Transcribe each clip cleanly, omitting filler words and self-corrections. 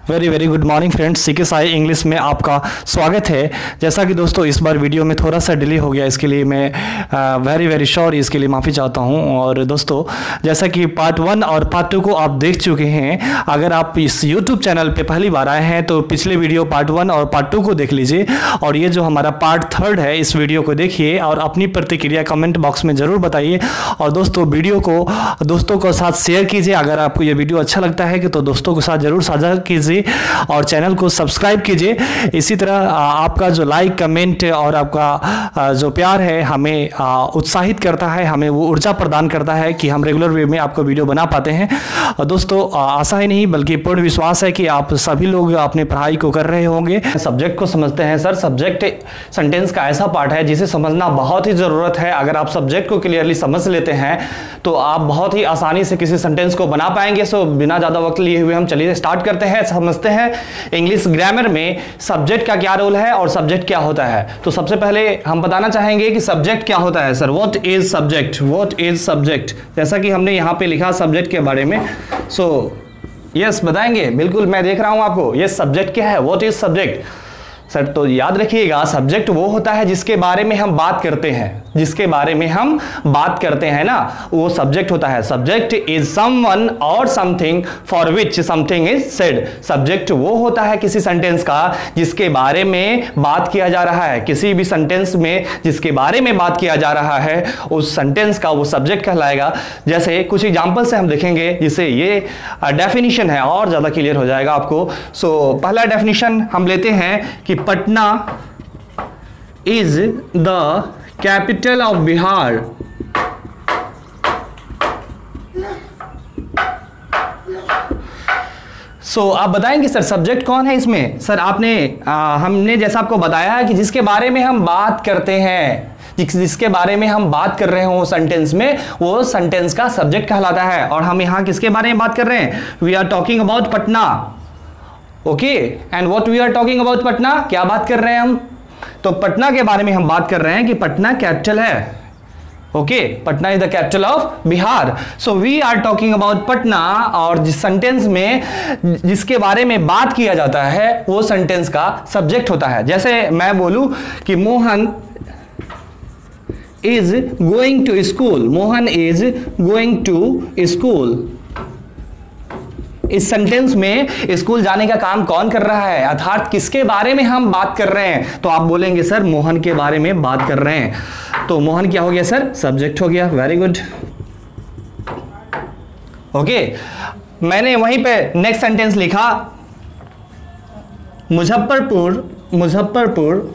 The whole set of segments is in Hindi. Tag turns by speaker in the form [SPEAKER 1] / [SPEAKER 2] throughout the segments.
[SPEAKER 1] Very very good morning friends, CK Sai English में आपका स्वागत है। जैसा कि दोस्तों इस बार वीडियो में थोड़ा सा डिले हो गया, इसके लिए मैं वेरी वेरी सॉरी, इसके लिए माफ़ी चाहता हूं। और दोस्तों जैसा कि पार्ट 1 और पार्ट 2 को आप देख चुके हैं, अगर आप इस यूट्यूब चैनल पे पहली बार आए हैं तो पिछले वीडियो पार्ट 1 और पार्ट 2 को देख लीजिए, और ये जो हमारा पार्ट 3 है इस वीडियो को देखिए और अपनी प्रतिक्रिया कमेंट बॉक्स में ज़रूर बताइए। और दोस्तों वीडियो को दोस्तों के साथ शेयर कीजिए, अगर आपको ये वीडियो अच्छा लगता है कि तो दोस्तों के साथ ज़रूर साझा कीजिए और चैनल को सब्सक्राइब कीजिए। इसी तरह आपका जो लाइक कमेंट और आपका जो प्यार है हमें उत्साहित करता है, हमें वो ऊर्जा प्रदान करता है कि हम रेगुलर वे में आपको वीडियो बना पाते हैं। और दोस्तों आशा ही नहीं बल्कि पूर्ण विश्वास है कि आप सभी लोग अपने पढ़ाई को कर रहे होंगे, सब्जेक्ट को समझते हैं। सर सब्जेक्ट सेंटेंस का ऐसा पार्ट है जिसे समझना बहुत ही ज़रूरत है। अगर आप सब्जेक्ट को क्लियरली समझ लेते हैं तो आप बहुत ही आसानी से किसी सेंटेंस को बना पाएंगे। सो बिना ज़्यादा वक्त लिए हुए हम चलिए स्टार्ट करते हैं, समझते हैं इंग्लिश ग्रामर में सब्जेक्ट का क्या रोल है और सब्जेक्ट क्या होता है। तो सबसे पहले हम बताना चाहेंगे कि सब्जेक्ट क्या होता है। Sir what is subject, what is subject, जैसा कि हमने यहाँ पे लिखा सब्जेक्ट के बारे में। सो यस बताएंगे, बिल्कुल मैं देख रहा हूँ आपको। यस सब्जेक्ट क्या है, व्हाट इज सब्जेक्ट। सर तो याद रखिएगा सब्जेक्ट वो होता है जिसके बारे में हम बात करते हैं, जिसके बारे में हम बात करते हैं ना, वो सब्जेक्ट होता है। सब्जेक्ट इज समवन और something for which something is said. Subject वो होता है किसी सेंटेंस का जिसके बारे में बात किया जा रहा है। किसी भी सेंटेंस में जिसके बारे में बात किया जा रहा है उस सेंटेंस का वो सब्जेक्ट कहलाएगा। जैसे कुछ एग्जांपल से हम देखेंगे जिससे ये डेफिनेशन है और ज्यादा क्लियर हो जाएगा आपको। सो पहला डेफिनेशन हम लेते हैं कि Patna is the capital of Bihar. So आप बताएंगे सर सब्जेक्ट कौन है इसमें। सर आपने हमने जैसा आपको बताया है कि जिसके बारे में हम बात करते हैं, जिसके बारे में हम बात कर रहे हो सेंटेंस में, वो सेंटेंस का सब्जेक्ट कहलाता है। और हम यहां किसके बारे में बात कर रहे हैं, we are talking about Patna. Okay, and what we are talking about Patna, क्या बात कर रहे हैं हम, तो पटना के बारे में हम बात कर रहे हैं कि पटना कैपिटल है। Okay, Patna is the capital of Bihar. So we are talking about Patna, और जिस सेंटेंस में जिसके बारे में बात किया जाता है वो सेंटेंस का सब्जेक्ट होता है। जैसे मैं बोलूं कि Mohan is going to school, Mohan is going to school. इस सेंटेंस में स्कूल जाने का काम कौन कर रहा है, अर्थात किसके बारे में हम बात कर रहे हैं, तो आप बोलेंगे सर मोहन के बारे में बात कर रहे हैं। तो मोहन क्या हो गया सर, सब्जेक्ट हो गया। Very good. ओके, मैंने वहीं पे नेक्स्ट सेंटेंस लिखा Muzaffarpur, Muzaffarpur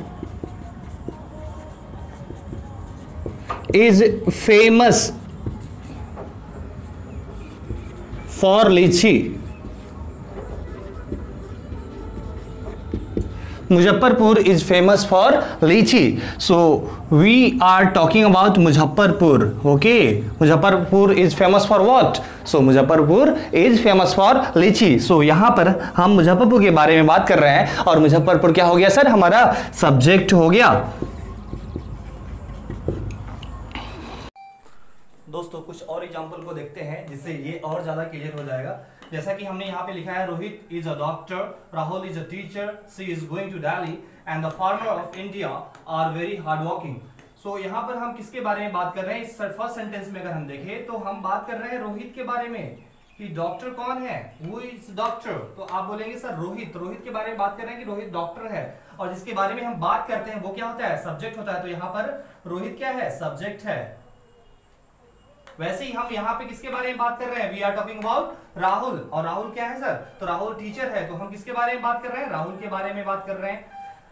[SPEAKER 1] is famous for lychee. Muzaffarpur is famous for lychee. So we are talking about Muzaffarpur. Okay, Muzaffarpur is famous for what, so Muzaffarpur is famous for lychee. सो यहां पर हम मुजफ्फरपुर के बारे में बात कर रहे हैं और मुजफ्फरपुर क्या हो गया सर, हमारा सब्जेक्ट हो गया। दोस्तों कुछ और एग्जांपल को देखते हैं जिससे ये और ज्यादा क्लियर हो जाएगा। जैसा कि हमने यहाँ पे लिखा है Rohit is a doctor, Rahul is a teacher, she is going to Delhi and the farmer of India are very hard working. So यहाँ पर हम किसके बारे में बात कर रहे हैं, इस फर्स्ट सेंटेंस में अगर हम देखें तो हम बात कर रहे हैं रोहित के बारे में कि डॉक्टर कौन है, वो इज डॉक्टर। तो आप बोलेंगे सर रोहित, रोहित के बारे में बात कर रहे हैं कि रोहित डॉक्टर है, और जिसके बारे में हम बात करते हैं वो क्या होता है, सब्जेक्ट होता है। तो यहाँ पर रोहित क्या है, सब्जेक्ट है। वैसे ही हम यहाँ पे किसके बारे में बात कर रहे हैं, we are talking about Rahul, और राहुल क्या है सर, तो राहुल टीचर है। तो हम किसके बारे में बात कर रहे हैं, राहुल के बारे में बात कर रहे हैं।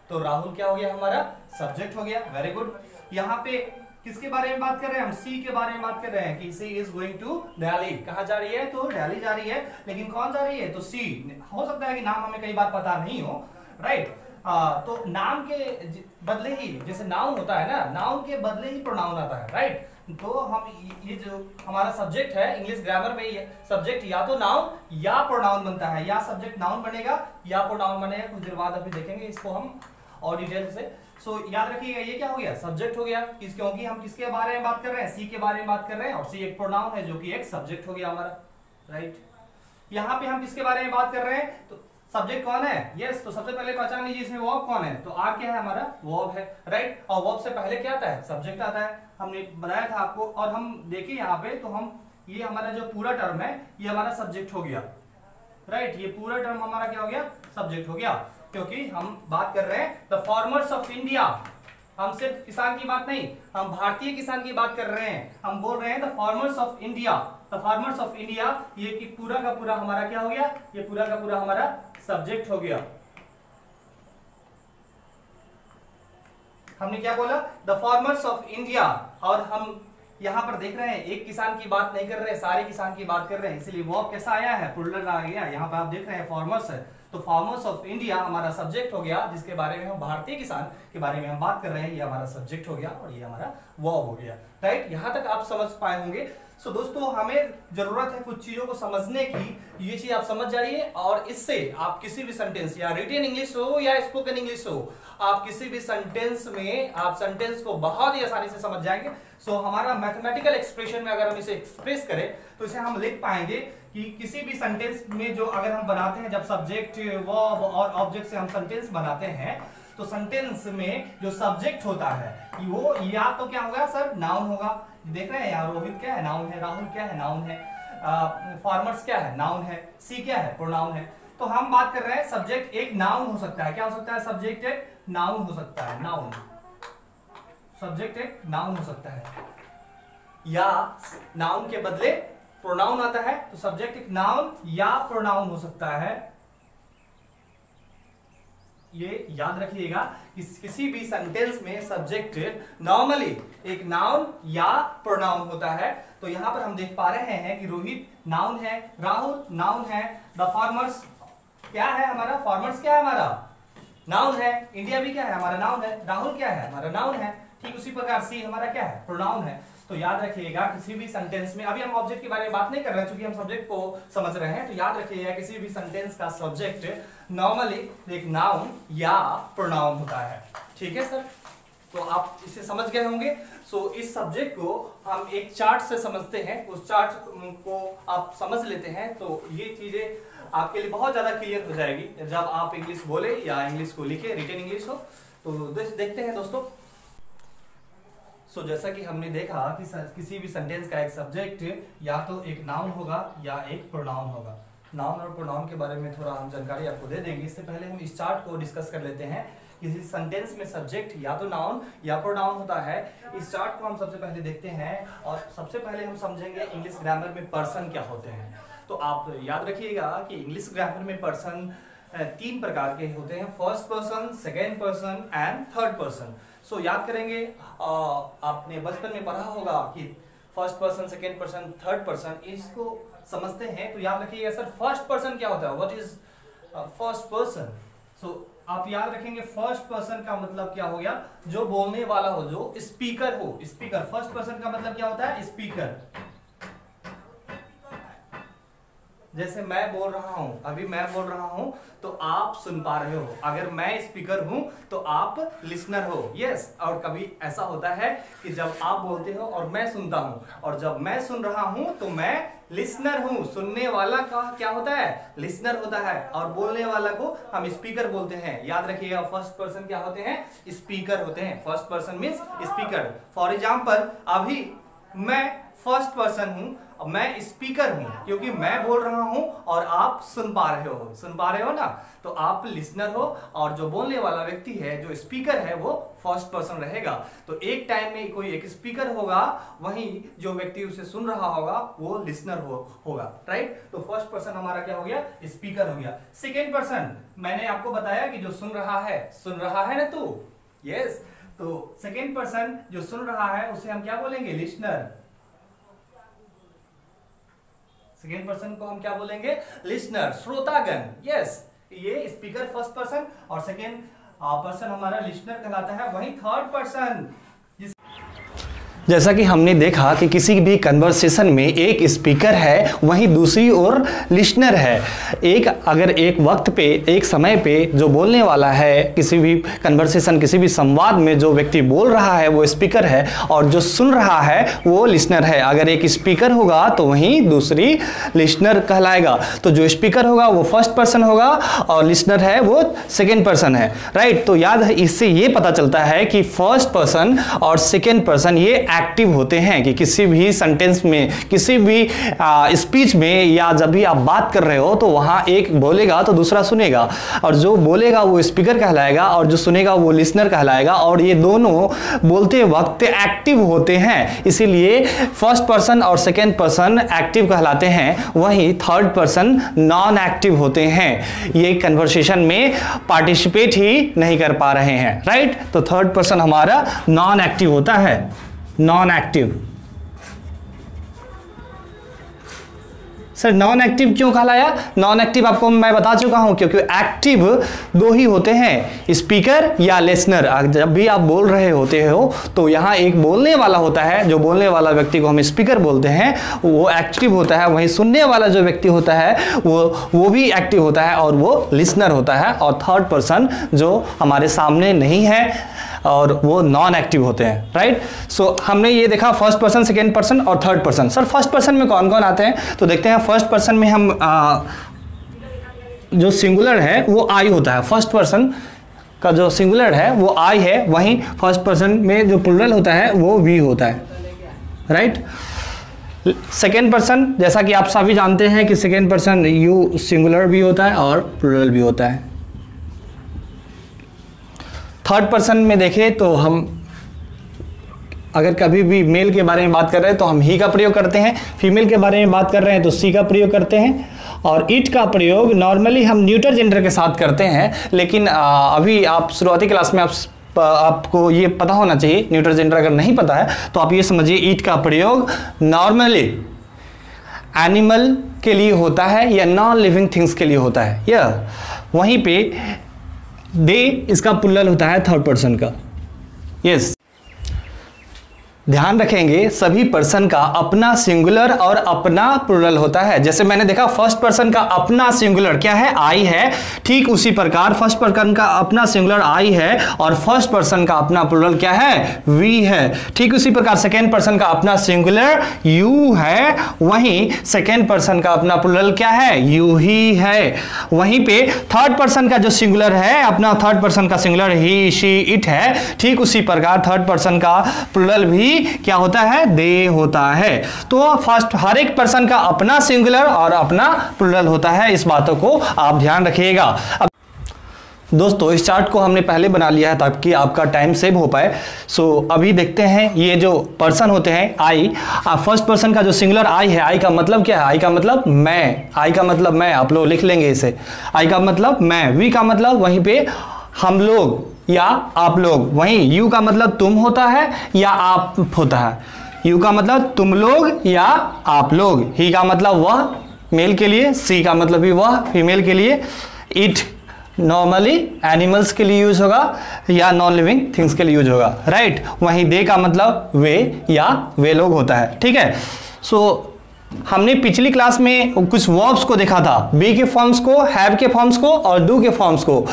[SPEAKER 1] तो राहुल क्या हो गया, हमारा सब्जेक्ट हो गया। Very good. यहाँ पे किसके बारे में बात कर रहे हैं, हम सी के बारे में बात कर रहे हैं कि सी इज गोइंग टू दिल्ली। कहाँ जा रही है, तो दिल्ली जा रही है, लेकिन कौन जा रही है, तो सी। हो सकता है कि नाम हमें कई बार पता नहीं हो, राइट। तो नाम के बदले ही, जैसे नाउन होता है ना, नाउन के बदले ही प्रोनाउन आता है, राइट। तो हम ये जो हमारा सब्जेक्ट है इंग्लिश ग्रामर में, सब्जेक्ट या तो नाउन या प्रोनाउन बनता है, या सब्जेक्ट नाउन बनेगा या प्रोनाउन बनेगा। कुछ देर बाद अभी देखेंगे इसको हम और डिटेल से। सो याद रखिएगा ये क्या हो गया, सब्जेक्ट हो गया, क्योंकि हम किसके बारे में बात कर रहे हैं, सी के बारे में बात कर रहे हैं, और सी एक प्रोनाउन है जो कि एक सब्जेक्ट हो गया हमारा, राइट। यहाँ पे हम किसके बारे में बात कर रहे हैं, तो सब्जेक्ट कौन है? यस, तो सबसे पहले पहचान लीजिए इसमें वर्ब कौन है। तो आर क्या है? हमारा वर्ब है, राइट। और वर्ब से पहले क्या आता है? सब्जेक्ट आता है, हमने बताया था आपको। और हम देखिए यहाँ पे, तो हम ये हमारा जो पूरा टर्म है ये हमारा सब्जेक्ट हो गया, राइट। ये पूरा टर्म हमारा क्या हो गया? सब्जेक्ट हो गया, क्योंकि हम बात कर रहे हैं द फार्मर्स ऑफ इंडिया। हम सिर्फ किसान की बात नहीं, हम भारतीय किसान की बात कर रहे हैं। हम बोल रहे हैं the farmers of India, the farmers of India. ये कि पूरा का पूरा हमारा क्या हो गया? ये पूरा का पूरा हमारा सब्जेक्ट हो गया। हमने क्या बोला? The farmers of India. और हम यहां पर देख रहे हैं एक किसान की बात नहीं कर रहे, सारे किसान की बात कर रहे हैं, इसलिए वर्ब कैसा आया है? प्लूरल आ गया। यहाँ पे आप देख रहे हैं फार्मर्स है, तो फार्मर्स ऑफ इंडिया हमारा सब्जेक्ट हो गया, जिसके बारे में हम भारतीय किसान के बारे में हम बात कर रहे हैं। ये हमारा सब्जेक्ट हो गया और ये हमारा वर्ब हो गया, राइट। यहां तक आप समझ पाए होंगे। सो दोस्तों, हमें जरूरत है कुछ चीजों को समझने की। ये चीज आप समझ जाइए, और इससे आप किसी भी सेंटेंस, या रिटन इंग्लिश हो या स्पोकन इंग्लिश हो, आप किसी भी सेंटेंस में आप सेंटेंस को बहुत ही आसानी से समझ जाएंगे। सो हमारा मैथमेटिकल एक्सप्रेशन में अगर हम इसे एक्सप्रेस करें तो इसे हम लिख पाएंगे कि किसी भी सेंटेंस में जो अगर हम बनाते हैं, जब सब्जेक्ट, वर्ब और ऑब्जेक्ट से हम सेंटेंस बनाते हैं, तो सेंटेंस में जो सब्जेक्ट होता है वो या तो क्या होगा सर? नाउन होगा। देख रहे हैं यहाँ, रोहित क्या है? नाउन है। राहुल क्या है? नाउन है। फार्मर्स क्या है? नाउन है। सी क्या है? प्रोनाउन है। तो हम बात कर रहे हैं सब्जेक्ट एक नाउन हो सकता है। क्या हो सकता है? सब्जेक्ट एक नाउन हो सकता है। नाउन, सब्जेक्ट एक नाउन हो सकता है, या नाउन के बदले प्रोनाउन आता है, तो सब्जेक्ट एक नाउन या प्रोनाउन हो सकता है। ये याद रखिएगा कि किसी भी सेंटेंस में सब्जेक्ट नॉर्मली एक नाउन या प्रोनाउन होता है। तो यहां पर हम देख पा रहे हैं कि रोहित नाउन है, राहुल नाउन है, द फार्मर्स क्या है? हमारा फार्मर्स क्या है? हमारा नाउन है। इंडिया भी क्या है? हमारा नाउन है। राहुल क्या है? हमारा नाउन है। ठीक उसी प्रकार सी हमारा क्या है? प्रोनाउन है। तो याद रखिएगा किसी भी सेंटेंस में, अभी हम ऑब्जेक्ट के बारे में बात नहीं कर रहे हैं क्योंकि हम सब्जेक्ट को समझ रहे हैं, तो याद रखिएगा किसी भी सेंटेंस का सब्जेक्ट नॉर्मली एक नाउन या प्रोनाउन होता है। ठीक है सर, तो आप इसे समझ गए होंगे। सो इस सब्जेक्ट को हम एक चार्ट से समझते हैं, उस चार्ट को आप समझ लेते हैं तो ये चीजें आपके लिए बहुत ज्यादा क्लियर हो जाएगी जब आप इंग्लिश बोले या इंग्लिश को लिखे, रिटन इंग्लिश हो। तो देखते हैं दोस्तों। सो जैसा कि हमने देखा कि किसी भी सेंटेंस का एक सब्जेक्ट या तो एक नाउन होगा या एक प्रोनाउन होगा। नाउन और प्रोनाउन के बारे में थोड़ा हम जानकारी आपको दे देंगे। इससे पहले हम इस चार्ट को डिस्कस कर लेते हैं। किसी सेंटेंस में सब्जेक्ट या तो नाउन या प्रोनाउन होता है। इस चार्ट को हम सबसे पहले देखते हैं, और सबसे पहले हम समझेंगे इंग्लिश ग्रामर में पर्सन क्या होते हैं। तो आप याद रखिएगा कि इंग्लिश ग्रामर में पर्सन 3 प्रकार के होते हैं, first person, second person and third person. So याद करेंगे, आपने बचपन में पढ़ा होगा कि first person, second person, third person, इसको समझते हैं। तो याद रखिएगा सर फर्स्ट पर्सन क्या होता है, व्हाट इज फर्स्ट पर्सन। सो आप याद रखेंगे फर्स्ट पर्सन का मतलब क्या हो गया, जो बोलने वाला हो, जो स्पीकर हो। स्पीकर, फर्स्ट पर्सन का मतलब क्या होता है? स्पीकर। जैसे मैं बोल रहा हूं, अभी मैं बोल रहा हूं तो आप सुन पा रहे हो। अगर मैं स्पीकर हूं तो आप लिसनर हो। यस, और कभी ऐसा होता है कि जब आप बोलते हो और मैं सुनता हूं, और जब मैं सुन रहा हूं तो मैं लिसनर हूं। सुनने वाला का क्या होता है? लिसनर होता है, और बोलने वाला को हम स्पीकर बोलते हैं। याद रखिएगा फर्स्ट पर्सन क्या होते हैं? स्पीकर होते हैं। First person means speaker. For example, अभी मैं फर्स्ट पर्सन हूं, मैं स्पीकर हूं क्योंकि मैं बोल रहा हूं और आप सुन पा रहे हो। सुन पा रहे हो ना, तो आप लिसनर हो, और जो बोलने वाला व्यक्ति है, जो स्पीकर है, वो फर्स्ट पर्सन रहेगा। तो एक टाइम में कोई एक स्पीकर होगा, वहीं जो व्यक्ति उसे सुन रहा होगा वो लिसनर होगा, राइट। तो फर्स्ट पर्सन हमारा क्या हो गया? स्पीकर हो गया। सेकेंड पर्सन, मैंने आपको बताया कि जो सुन रहा है ना तू। यस, तो सेकेंड पर्सन जो सुन रहा है उसे हम क्या बोलेंगे? लिसनर। सेकेंड पर्सन को हम क्या बोलेंगे? लिसनर, श्रोतागण। यस, ये स्पीकर फर्स्ट पर्सन, और सेकेंड पर्सन हमारा लिसनर कहलाता है। वहीं थर्ड पर्सन, जैसा कि हमने देखा कि किसी भी कन्वर्सेशन में एक स्पीकर है, वहीं दूसरी ओर लिसनर है। अगर एक वक्त पे, एक समय पे जो बोलने वाला है, किसी भी कन्वर्सेशन, किसी भी संवाद में जो व्यक्ति बोल रहा है वो स्पीकर है और जो सुन रहा है वो लिसनर है। अगर एक स्पीकर होगा तो वहीं दूसरी लिसनर कहलाएगा। तो जो स्पीकर होगा वो फर्स्ट पर्सन होगा और लिसनर है वो सेकेंड पर्सन है, राइट। तो याद है, इससे ये पता चलता है कि फर्स्ट पर्सन और सेकेंड पर्सन ये एक्टिव होते हैं कि किसी भी सेंटेंस में, किसी भी स्पीच में या जब भी आप बात कर रहे हो तो वहां एक बोलेगा तो दूसरा सुनेगा, और जो बोलेगा वो स्पीकर कहलाएगा और जो सुनेगा वो लिसनर कहलाएगा। और ये दोनों बोलते वक्त एक्टिव होते हैं, इसीलिए फर्स्ट पर्सन और सेकेंड पर्सन एक्टिव कहलाते हैं, वहीं थर्ड पर्सन नॉन एक्टिव होते हैं। ये कन्वर्सेशन में पार्टिसिपेट ही नहीं कर पा रहे हैं, राइट। तो थर्ड पर्सन हमारा नॉन एक्टिव होता है, non active. Sir non active क्यों कहलाया? नॉन एक्टिव आपको मैं बता चुका हूं, क्योंकि एक्टिव दो ही होते हैं, स्पीकर या लिसनर। जब भी आप बोल रहे होते हो तो यहां एक बोलने वाला होता है, जो बोलने वाला व्यक्ति को हम स्पीकर बोलते हैं, वो एक्टिव होता है। वहीं सुनने वाला जो व्यक्ति होता है वो भी एक्टिव होता है और वो लिसनर होता है। और थर्ड पर्सन जो हमारे सामने नहीं है और वो नॉन एक्टिव होते हैं, राइट। सो हमने ये देखा फर्स्ट पर्सन, सेकेंड पर्सन और third person. Sir first person में कौन कौन आते हैं? तो देखते हैं फर्स्ट पर्सन में हम जो सिंगुलर है वो आई होता है। फर्स्ट पर्सन का जो सिंगुलर है वो आई है, वहीं फर्स्ट पर्सन में जो प्लूरल होता है वो वी होता है, राइट। सेकेंड पर्सन, जैसा कि आप सभी जानते हैं कि सेकेंड पर्सन यू सिंगुलर भी होता है और प्लूरल भी होता है। थर्ड पर्सन में देखें तो हम अगर कभी भी मेल के बारे में बात कर रहे हैं तो हम ही का प्रयोग करते हैं, फीमेल के बारे में बात कर रहे हैं तो सी का प्रयोग करते हैं, और इट का प्रयोग नॉर्मली हम न्यूटर जेंडर के साथ करते हैं। लेकिन अभी आप शुरुआती क्लास में आपको ये पता होना चाहिए, न्यूटर जेंडर अगर नहीं पता है तो आप ये समझिए इट का प्रयोग नॉर्मली एनिमल के लिए होता है या नॉन लिविंग थिंग्स के लिए होता है, या वहीं पे दे इसका प्लूरल होता है थर्ड पर्सन का। यस, ध्यान रखेंगे सभी पर्सन का अपना सिंगुलर और अपना प्लूरल होता है। जैसे मैंने देखा फर्स्ट पर्सन का अपना सिंगुलर क्या है? आई है। ठीक उसी प्रकार फर्स्ट पर्सन का अपना सिंगुलर आई है और फर्स्ट पर्सन का अपना प्लूरल क्या है? वी है। ठीक उसी प्रकार सेकेंड पर्सन का अपना सिंगुलर यू है, वहीं सेकेंड पर्सन का अपना प्लूरल क्या है? यू ही है। वहीं पे थर्ड पर्सन का जो सिंगुलर है, अपना थर्ड पर्सन का सिंगुलर ही, शी, इट है। ठीक उसी प्रकार थर्ड पर्सन का प्लूरल भी क्या होता है? दे होता है। तो फर्स्ट हर एक पर्सन का अपना सिंगुलर और अपना प्लूरल होता है, इस बातों को आप ध्यान रखिएगा। अब दोस्तों इस चार्ट को हमने पहले बना लिया है ताकि आपका टाइम सेव हो पाए। सो अभी देखते हैं ये जो पर्सन होते हैं आई, फर्स्ट पर्सन का जो सिंगुलर आई है, आई का मतलब क्या है? आई का मतलब मैं, आई का मतलब मैं, आप लोग लिख लेंगे इसे। आई का मतलब मैं, वी का मतलब वहीं पे हम लोग या आप लोग, वहीं यू का मतलब तुम होता है या आप होता है। यू का मतलब तुम लोग या आप लोग। ही का मतलब वह, मेल के लिए। सी का मतलब भी वह, फीमेल के लिए। इट नॉर्मली एनिमल्स के लिए यूज होगा या नॉन लिविंग थिंग्स के लिए यूज होगा, राइट। वहीं दे का मतलब वे या वे लोग होता है, ठीक है। सो हमने पिछली क्लास में कुछ वर्ब्स को देखा था, बी के फॉर्म्स को, हैव के फॉर्म्स को और डू के फॉर्म्स को।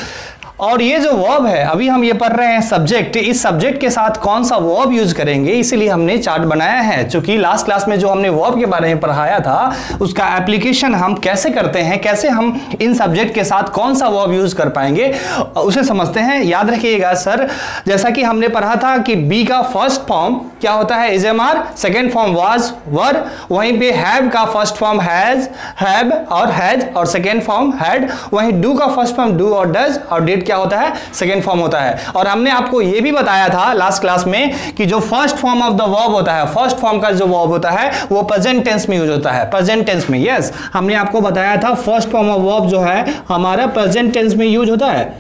[SPEAKER 1] और ये जो वर्ब है, अभी हम ये पढ़ रहे हैं सब्जेक्ट, इस सब्जेक्ट के साथ कौन सा वर्ब यूज करेंगे, इसीलिए हमने चार्ट बनाया है। क्योंकि लास्ट क्लास में जो हमने वर्ब के बारे में पढ़ाया था उसका एप्लीकेशन हम कैसे करते हैं, कैसे हम इन सब्जेक्ट के साथ कौन सा वर्ब यूज कर पाएंगे उसे समझते हैं। याद रखिएगा सर, जैसा कि हमने पढ़ा था कि बी का फर्स्ट फॉर्म क्या होता है? Is am are, second form was, were. वहीं पे हैव का फर्स्ट फॉर्म हैज, हैव और हैज, और सेकेंड फॉर्म हैड। वहीं डू का फर्स्ट फॉर्म डू और डज, और डिड क्या होता है? सेकेंड फॉर्म होता है। और हमने आपको यह भी बताया था लास्ट क्लास में कि जो first form of the verb होता है, फर्स्ट फॉर्म का जो वर्ब होता है वो प्रेजेंट टेंस में यूज होता है, प्रेजेंट टेंस में। यस, हमने आपको बताया था फर्स्ट फॉर्म ऑफ वर्ब जो है हमारा प्रेजेंट टेंस में यूज होता है।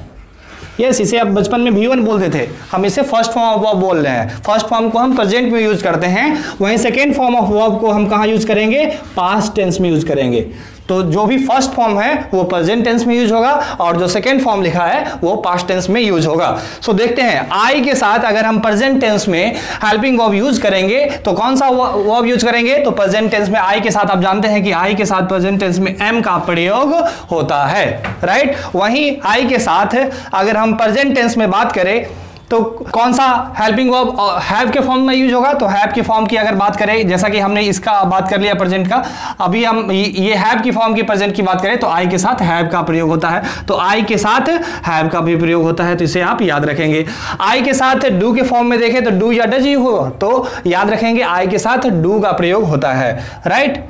[SPEAKER 1] यस, इसे आप बचपन में V1 बोलते थे, हम इसे फर्स्ट फॉर्म ऑफ वर्ब बोल रहे हैं। फर्स्ट फॉर्म को हम प्रेजेंट में यूज करते हैं, वहीं सेकेंड फॉर्म ऑफ वर्ब को हम कहां यूज करेंगे? पास्ट टेंस में यूज करेंगे। तो जो भी फर्स्ट फॉर्म है वो प्रेजेंट टेंस में यूज होगा और जो सेकंड फॉर्म लिखा है वो पास्ट टेंस में यूज होगा। सो देखते हैं आई के साथ अगर हम प्रेजेंट टेंस में हेल्पिंग वर्ब यूज करेंगे तो कौन सा वर्ब यूज करेंगे। तो प्रेजेंट टेंस में आई के साथ आप जानते हैं कि आई के साथ प्रेजेंट टेंस में एम का प्रयोग होता है, राइट। वहीं आई के साथ अगर हम प्रेजेंट टेंस में बात करें तो कौन सा हेल्पिंग वर्ब हैव के फॉर्म में यूज होगा। तो हैव की फॉर्म की अगर बात करें, जैसा कि हमने इसका बात कर लिया प्रेजेंट का, अभी हम ये हैव की फॉर्म की प्रेजेंट की बात करें तो आई के साथ हैव का प्रयोग होता है। तो आई के साथ हैव का भी प्रयोग होता है, तो इसे आप याद रखेंगे। आई के साथ डू के फॉर्म में देखें तो डू या डज हो, तो याद रखेंगे आई के साथ डू का प्रयोग होता है, राइट।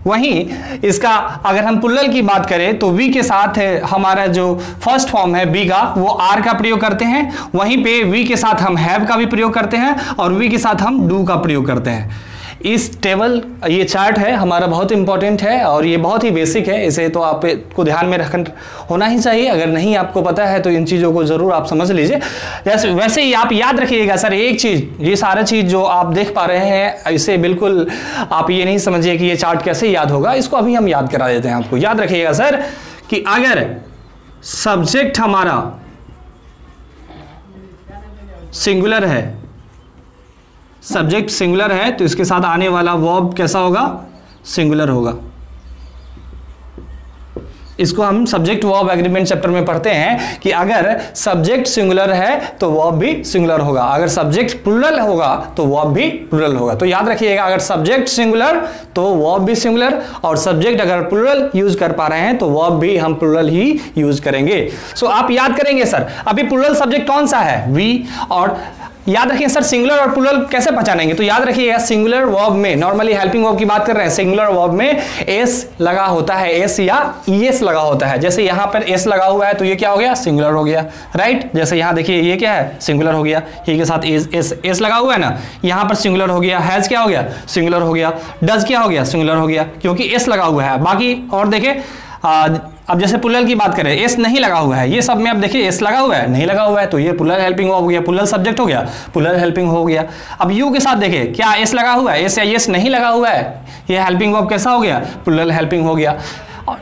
[SPEAKER 1] वहीं इसका अगर हम प्लुरल की बात करें तो वी के साथ हमारा जो फर्स्ट फॉर्म है बी का वो आर का प्रयोग करते हैं। वहीं पे वी के साथ हम हैव का भी प्रयोग करते हैं और वी के साथ हम डू का प्रयोग करते हैं। इस टेबल ये चार्ट है हमारा बहुत इंपॉर्टेंट है और ये बहुत ही बेसिक है, इसे तो आपको ध्यान में रखना होना ही चाहिए। अगर नहीं आपको पता है तो इन चीज़ों को ज़रूर आप समझ लीजिए। जैसे वैसे ही आप याद रखिएगा सर एक चीज़, ये सारा चीज़ जो आप देख पा रहे हैं इसे बिल्कुल आप ये नहीं समझिए कि ये चार्ट कैसे याद होगा, इसको अभी हम याद करा देते हैं आपको। याद रखिएगा सर कि अगर सब्जेक्ट हमारा सिंगुलर है, सब्जेक्ट सिंगुलर है तो इसके साथ आने वाला वर्ब कैसा होगा, सिंगुलर होगा। इसको हम सब्जेक्ट वर्ब एग्रीमेंट चैप्टर में पढ़ते हैं कि अगर सब्जेक्ट सिंगुलर है तो वर्ब भी सिंगुलर होगा, अगर सब्जेक्ट प्लुरल होगा तो वर्ब भी प्लुरल होगा। तो याद रखिएगा अगर सब्जेक्ट सिंगुलर तो वर्ब भी सिंगुलर, और सब्जेक्ट अगर प्लुरल यूज कर पा रहे हैं तो वर्ब भी हम प्लुरल ही यूज करेंगे। सो आप याद करेंगे सर अभी प्लुरल सब्जेक्ट कौन सा है, वी। और याद रखिए सर सिंगुलर और प्लुरल कैसे पहचानेंगे। तो याद रखिएगा सिंगुलर वर्ब में, नॉर्मली हेल्पिंग वर्ब की बात कर रहे हैं, सिंगुलर वर्ब में एस लगा होता है, एस या ईएस लगा होता है। जैसे यहां पर एस लगा हुआ है तो ये क्या हो गया, सिंगुलर हो गया, राइट। जैसे यहां देखिए ये क्या है, सिंगुलर हो गया, ये के साथ एस लगा हुआ है ना, यहां पर सिंगुलर हो गया। हैज क्या हो गया, सिंगुलर हो गया। डज क्या हो गया, सिंगुलर हो गया, क्योंकि एस लगा हुआ है। बाकी और देखे अब जैसे प्लुरल की बात करें एस नहीं लगा हुआ है, ये सब में अब देखिए एस लगा हुआ है, नहीं लगा हुआ है, तो ये प्लुरल हेल्पिंग वर्ब हो गया, प्लुरल सब्जेक्ट हो गया, प्लुरल हेल्पिंग हो गया। अब यू के साथ देखिए क्या एस लगा हुआ है, एस या एस नहीं लगा हुआ है, ये हेल्पिंग वर्ब कैसा हो गया, प्लुरल हेल्पिंग हो गया।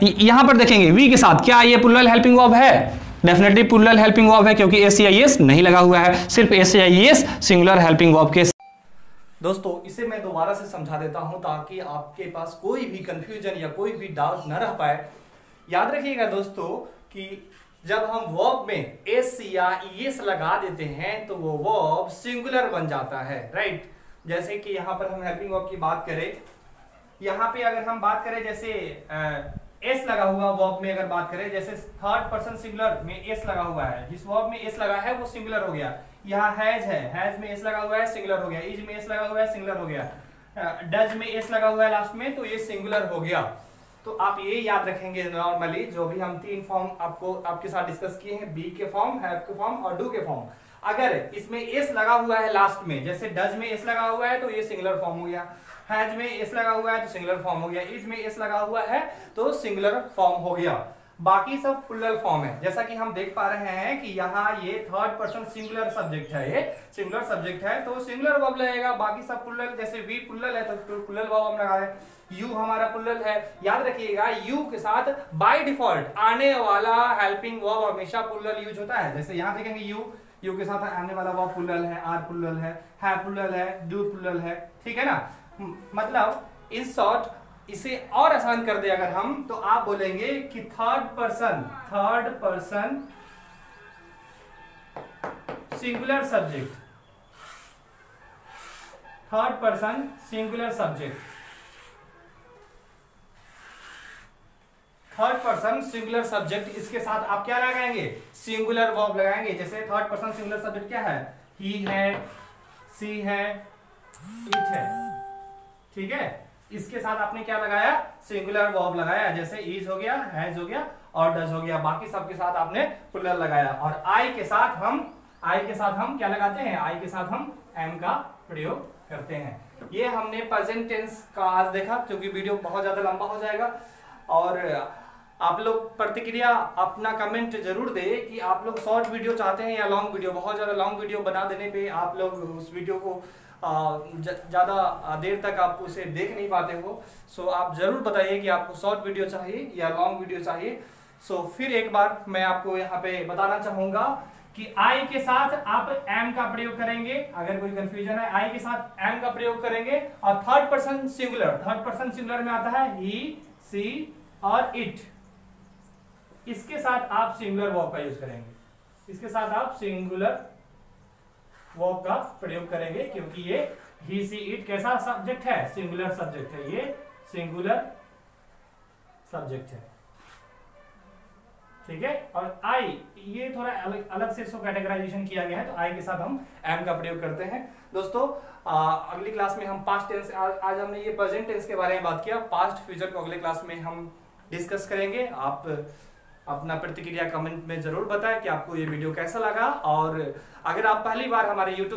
[SPEAKER 1] यहां पर देखेंगे वी के साथ क्या ये प्लुरल हेल्पिंग वर्ब है, डेफिनेटली प्लुरल हेल्पिंग वर्ब है क्योंकि एस या एस नहीं लगा हुआ है, सिर्फ एस या एस सिंगुलर हेल्पिंग वर्ब के। दोस्तों इसे मैं दोबारा से समझा देता हूं ताकि आपके पास कोई भी कंफ्यूजन या कोई भी डाउट न रह पाए। याद रखिएगा दोस्तों कि जब हम वर्ब में एस या एस लगा देते हैं तो वो वर्ब सिंगुलर बन जाता है, राइट। जैसे कि यहां पर हम हेल्पिंग वर्ब की बात करें, यहां पे अगर हम बात करें जैसे एस लगा हुआ वर्ब में अगर बात करें, जैसे थर्ड पर्सन सिंगुलर में एस लगा हुआ है, जिस वर्ब में एस लगा है वो सिंगुलर हो गया। यहाँ हैज है, हैज में एस लगा हुआ है, सिंगुलर हो गया। इज में एस लगा हुआ है, सिंगुलर हो गया। डज में एस लगा हुआ है लास्ट में, तो ये सिंगुलर हो गया। तो आप ये याद रखेंगे नॉर्मली जो भी हम तीन फॉर्म आपके साथ डिस्कस किए हैं, बी के फॉर्म, हैव के फॉर्म और डू के फॉर्म, अगर इसमें एस लगा हुआ है लास्ट में, जैसे डज में एस लगा हुआ है तो ये सिंगुलर फॉर्म हो गया, हैज में एस लगा हुआ है तो सिंगुलर फॉर्म हो गया, इज में एस लगा हुआ है तो सिंगुलर फॉर्म हो गया। बाकी सब प्लुरल फॉर्म है। जैसा कि हम देख पा रहे हैं कि यहाँ ये थर्ड पर्सन सिंगुलर सब्जेक्ट है, ये सिंगुलर सब्जेक्ट है तो सिंगुलर वर्ब लगेगा। बाकी सब प्लुरल, जैसे वी प्लुरल है तो प्लुरल वर्ब हम लगाए, यू हमारा प्लुरल है। याद रखिएगा यू के साथ बाय डिफॉल्ट आने वाला हेल्पिंग वर्ब हमेशा प्लुरल यूज होता है। जैसे यहाँ देखेंगे यू के साथ आने वाला वर्ब प्लुरल है, आर प्लुरल है, प्लुरल है, डू प्लुरल है, ठीक है ना। मतलब इन शॉर्ट इसे और आसान कर दे अगर हम, तो आप बोलेंगे कि third person singular subject, third person singular subject, third person singular subject, इसके साथ आप क्या लगाएंगे, सिंगुलर वर्ब लगाएंगे। जैसे थर्ड पर्सन सिंगुलर सब्जेक्ट क्या है, ही है, सी है, इट है, ठीक है। इसके साथ आपने क्या लगाया, सिंगुलर वर्ब लगाया, जैसे इज हो गया, हैज हो गया और डज हो गया। बाकी सब के साथ आपने प्लुरल लगाया। और आई के साथ हम क्या लगाते हैं, आई के साथ हम एम का प्रयोग करते हैं। ये हमने प्रेजेंट टेंस का आज देखा, क्योंकि वीडियो बहुत ज्यादा लंबा हो जाएगा। और आप लोग प्रतिक्रिया अपना कमेंट जरूर दे कि आप लोग शॉर्ट वीडियो चाहते हैं या लॉन्ग वीडियो। बहुत ज्यादा लॉन्ग वीडियो बना देने पे आप लोग उस वीडियो को ज़्यादा देर तक आप उसे देख नहीं पाते हो। सो आप ज़रूर बताइए कि आपको शॉर्ट वीडियो चाहिए या लॉन्ग वीडियो चाहिए। सो फिर एक बार मैं आपको यहाँ पे बताना चाहूँगा कि आई के साथ आप एम का प्रयोग करेंगे। अगर कोई कंफ्यूजन है, आई के साथ एम का प्रयोग करेंगे। और थर्ड पर्सन सिंगुलर में आता है ही, सी और इट। इसके साथ आप सिंगुलर वर्ब का यूज करेंगे। इसके साथ आप सिंगुलर वर्ब का प्रयोग करेंगे, क्योंकि ये ही, सी, इट कैसा सब्जेक्ट है? सिंगुलर सब्जेक्ट है। ये सिंगुलर सब्जेक्ट है, ठीक है। और आई, ये थोड़ा अलग से इसको कैटेगराइजेशन किया गया है, तो आई के साथ हम एम का प्रयोग करते हैं। दोस्तों अगली क्लास में हम पास्ट टेंस, आज हमने ये प्रेजेंट टेंस के बारे में बात किया। पास्ट फ्यूचर को अगले क्लास में हम डिस्कस करेंगे। आप अपना प्रतिक्रिया कमेंट में जरूर बताएं कि आपको ये वीडियो कैसा लगा। और अगर आप पहली बार हमारे YouTube